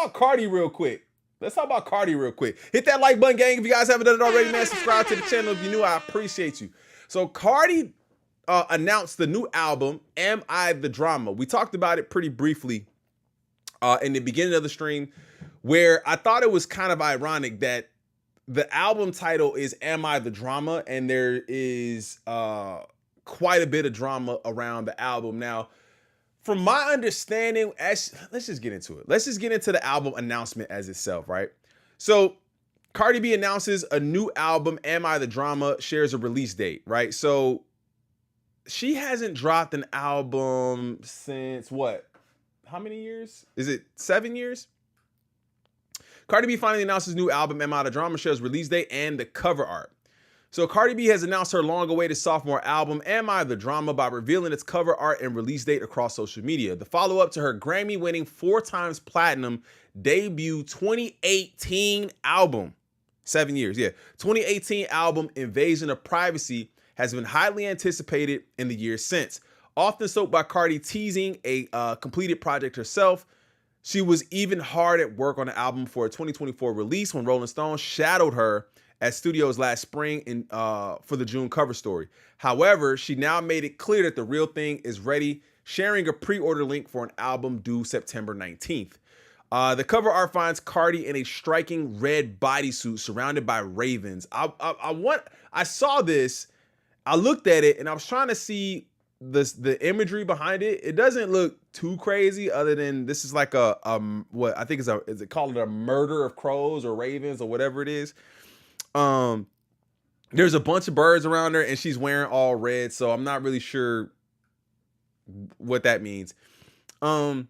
about Cardi real quick. Hit that like button, gang, if you guys haven't done it already, man. Subscribe to the channel if you're new. I appreciate you. So Cardi announced the new album, Am I the Drama? We talked about it pretty briefly in the beginning of the stream, where I thought it was kind of ironic that the album title is Am I the Drama? And there is quite a bit of drama around the album. Now, from my understanding, let's just get into it. Let's just get into the album announcement as itself, right? So Cardi B announces a new album, Am I the Drama, shares a release date, right? So she hasn't dropped an album since what? How many years? Is it 7 years? Cardi B finally announces new album, Am I the Drama, shares release date and the cover art. So Cardi B has announced her long-awaited sophomore album, Am I the Drama, by revealing its cover art and release date across social media. The follow-up to her Grammy-winning 4x platinum debut 2018 album, 7 years, yeah. 2018 album, Invasion of Privacy, has been highly anticipated in the years since. Often soaked by Cardi teasing a completed project herself, she was even hard at work on the album for a 2024 release when Rolling Stone shadowed her at studios last spring for the June cover story. However, she now made it clear that the real thing is ready, sharing a pre-order link for an album due September 19th. The cover art finds Cardi in a striking red bodysuit surrounded by ravens. I saw this, I looked at it, and I was trying to see the imagery behind it. It doesn't look too crazy, other than this is like what I think is it called a murder of crows or ravens or whatever it is. There's a bunch of birds around her and she's wearing all red, so I'm not really sure what that means. The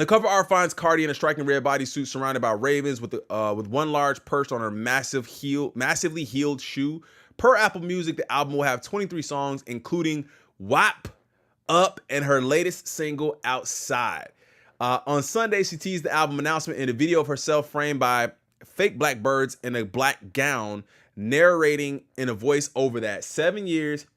cover art finds Cardi in a striking red bodysuit surrounded by ravens with one large perched on her massively heeled shoe. Per Apple Music, the album will have 23 songs, including WAP Up and her latest single, Outside. On Sunday, she teased the album announcement in a video of herself framed by fake black birds in a black gown, narrating in a voice over that. 7 years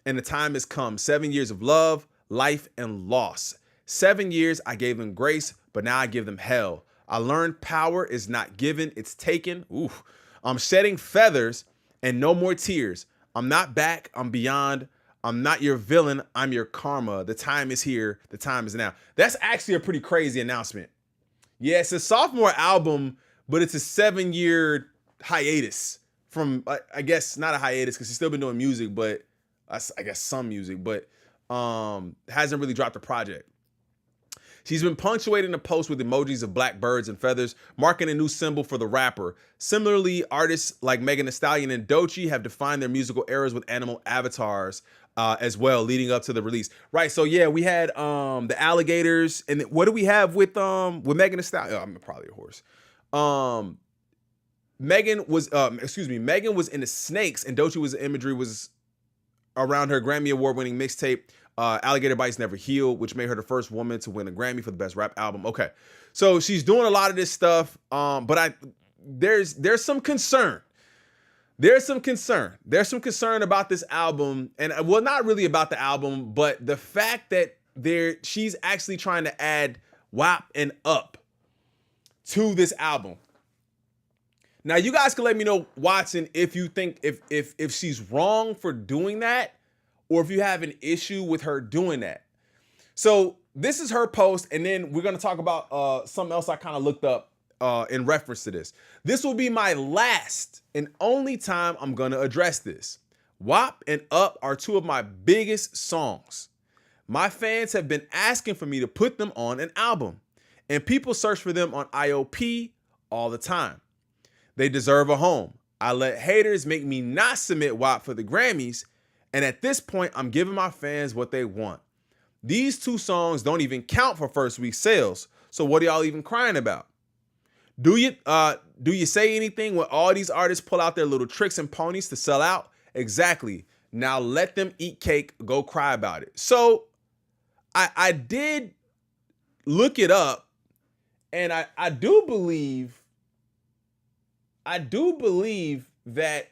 and the time has come. 7 years of love, life, and loss. 7 years I gave them grace, but now I give them hell. I learned power is not given, it's taken. Oof. I'm shedding feathers and no more tears. I'm not back, I'm beyond. I'm not your villain, I'm your karma. The time is here, the time is now. That's actually a pretty crazy announcement. Yeah, it's a sophomore album, but it's a 7-year hiatus from, I guess not a hiatus because she's still been doing music, but I guess some music, but hasn't really dropped a project. She's been punctuating the post with emojis of black birds and feathers, marking a new symbol for the rapper. Similarly, artists like Megan Thee Stallion and Doechii have defined their musical eras with animal avatars as well, leading up to the release. Right, so yeah, we had the alligators, and what do we have with Megan Thee Stallion? Oh, I'm probably a horse. Megan was in the snakes, and Doechii imagery was around her Grammy Award-winning mixtape, Alligator Bites Never Heal, which made her the first woman to win a Grammy for the best rap album. Okay, so she's doing a lot of this stuff, but there's some concern. There's some concern about this album, and well, not really about the album, but the fact that she's actually trying to add WAP and Up to this album. Now, you guys can let me know, Watson, if you think if she's wrong for doing that, or if you have an issue with her doing that. So this is her post, and then we're gonna talk about something else I kind of looked up in reference to this. This will be my last and only time I'm gonna address this. WAP and Up are two of my biggest songs. My fans have been asking for me to put them on an album, and people search for them on IOP all the time. They deserve a home. I let haters make me not submit WAP for the Grammys, and at this point, I'm giving my fans what they want. These two songs don't even count for first week sales, so what are y'all even crying about? Do you say anything when all these artists pull out their little tricks and ponies to sell out? Exactly. Now let them eat cake, go cry about it. So I did look it up, and I do believe that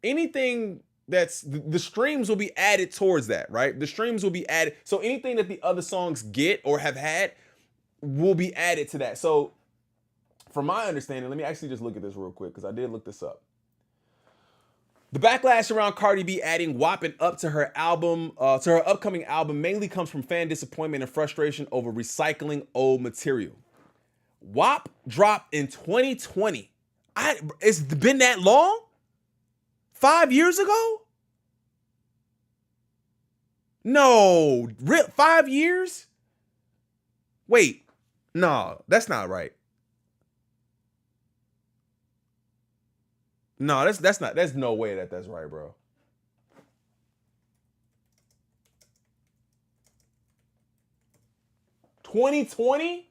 anything that's the streams will be added towards that, right? The streams will be added. So anything that the other songs get or have had, will be added to that. So from my understanding, let me actually just look at this real quick because I did look this up. The backlash around Cardi B adding WAP and Up to her album, to her upcoming album, mainly comes from fan disappointment and frustration over recycling old material. WAP dropped in 2020. It's been that long? 5 years ago? No, 5 years? Wait, no, that's not right. No, that's not. There's no way that's right, bro. 2020?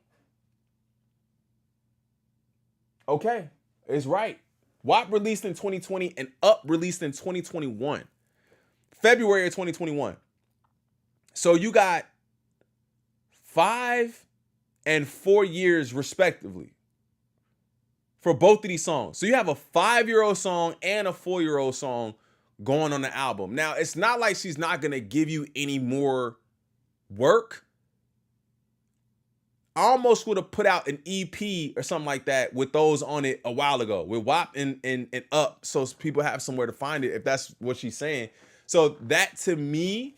Okay, it's right. WAP released in 2020 and Up released in 2021. February of 2021. So you got 5 and 4 years respectively for both of these songs. So you have a 5-year-old song and a 4-year-old song going on the album. Now, it's not like she's not going to give you any more work. I almost would have put out an EP or something like that with those on it a while ago, with WAP and Up, so people have somewhere to find it, if that's what she's saying. So that, to me,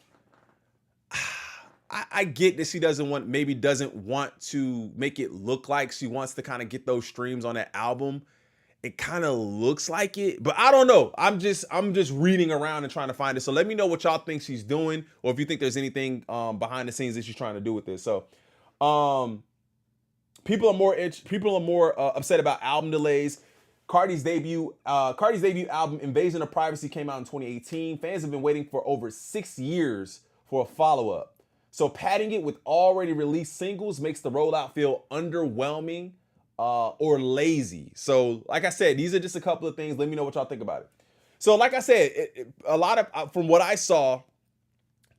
I get that she doesn't want to make it look like she wants to kind of get those streams on that album. It kind of looks like it, but I don't know. I'm just reading around and trying to find it. So let me know what y'all think she's doing, or if you think there's anything behind the scenes that she's trying to do with this. So people are more upset about album delays. Cardi's debut album Invasion of Privacy came out in 2018. Fans have been waiting for over 6 years for a follow-up. So padding it with already released singles makes the rollout feel underwhelming or lazy. So like I said, these are just a couple of things. Let me know what y'all think about it. So like I said, a lot of, from what I saw,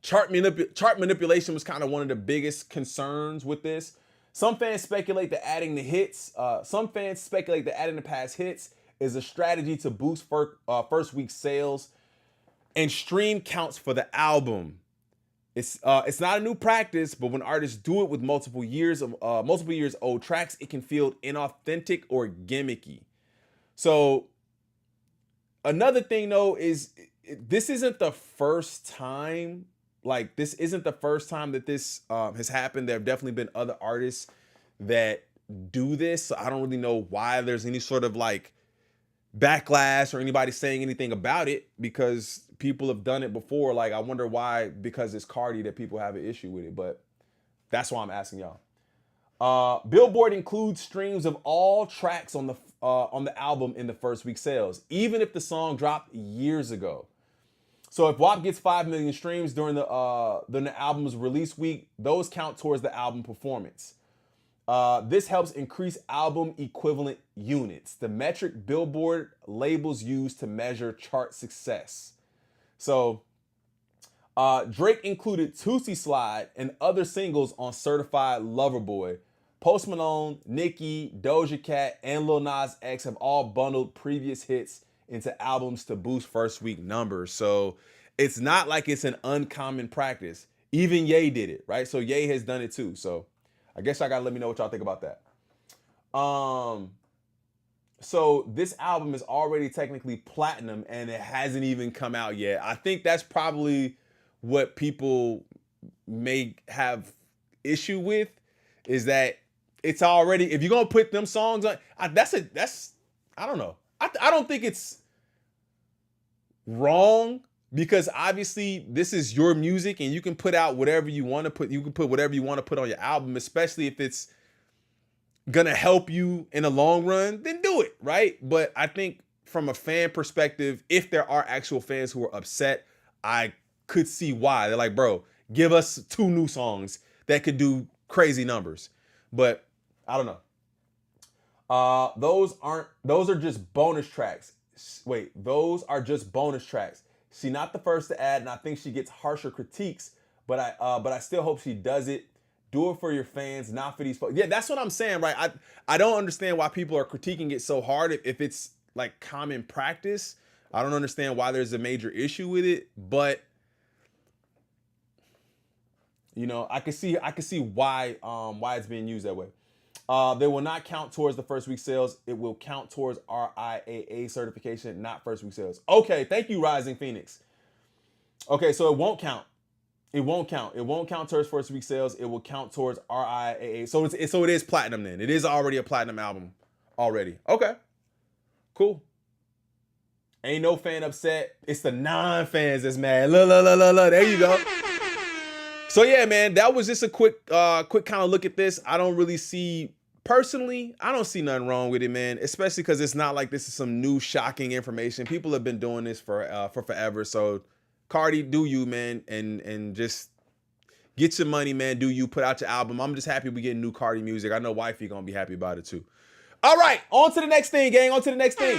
chart manipulation was kind of one of the biggest concerns with this. Some fans speculate that adding the past hits is a strategy to boost first week sales and stream counts for the album. It's not a new practice, but when artists do it with multiple years old tracks, it can feel inauthentic or gimmicky. So another thing though is this isn't the first time. Like, this isn't the first time that this has happened. There have definitely been other artists that do this. So I don't really know why there's any sort of like backlash or anybody saying anything about it, because people have done it before. Like, I wonder why, because it's Cardi, that people have an issue with it. But that's why I'm asking y'all. Billboard includes streams of all tracks on the album in the first week sales, even if the song dropped years ago. So if WAP gets 5 million streams during the album's release week, those count towards the album performance. This helps increase album equivalent units, the metric Billboard labels use to measure chart success. So Drake included Tootsie Slide and other singles on Certified Lover Boy. Post Malone, Nicki, Doja Cat, and Lil Nas X have all bundled previous hits into albums to boost first week numbers. So it's not like it's an uncommon practice. Even Ye did it, right? So Ye has done it too. So I guess y'all gotta let me know what y'all think about that. So this album is already technically platinum and it hasn't even come out yet. I think that's probably what people may have issue with, is that it's already, if you're gonna put them songs on, I don't know. I don't think it's wrong, because obviously this is your music and you can put out whatever you want to put. You can put whatever you want to put on your album, especially if it's gonna help you in the long run, then do it, right? But I think from a fan perspective, if there are actual fans who are upset, I could see why. They're like, bro, give us 2 new songs that could do crazy numbers. But I don't know. Those are just bonus tracks. Wait, those are just bonus tracks. She's not the first to add, and I think she gets harsher critiques, but I still hope she does it. Do it for your fans, not for these folks. Yeah, that's what I'm saying, right? I don't understand why people are critiquing it so hard if it's like common practice. I don't understand why there's a major issue with it, but You know, I can see why it's being used that way. They will not count towards the first week sales. It will count towards RIAA certification, not first week sales. Okay, thank you, Rising Phoenix. Okay, so it won't count. It won't count. It won't count towards first week sales. It will count towards RIAA. So it is platinum then. It is already a platinum album already. Okay, cool. Ain't no fan upset. It's the non-fans that's mad. Look. There you go. So yeah, man, that was just a quick kind of look at this. I don't really see, personally, I don't see nothing wrong with it, man. Especially because it's not like this is some new shocking information. People have been doing this for forever. So Cardi, do you, man, and just get your money, man. Do you put out your album? I'm just happy we getting new Cardi music. I know wifey gonna be happy about it too. All right, on to the next thing, gang. On to the next thing.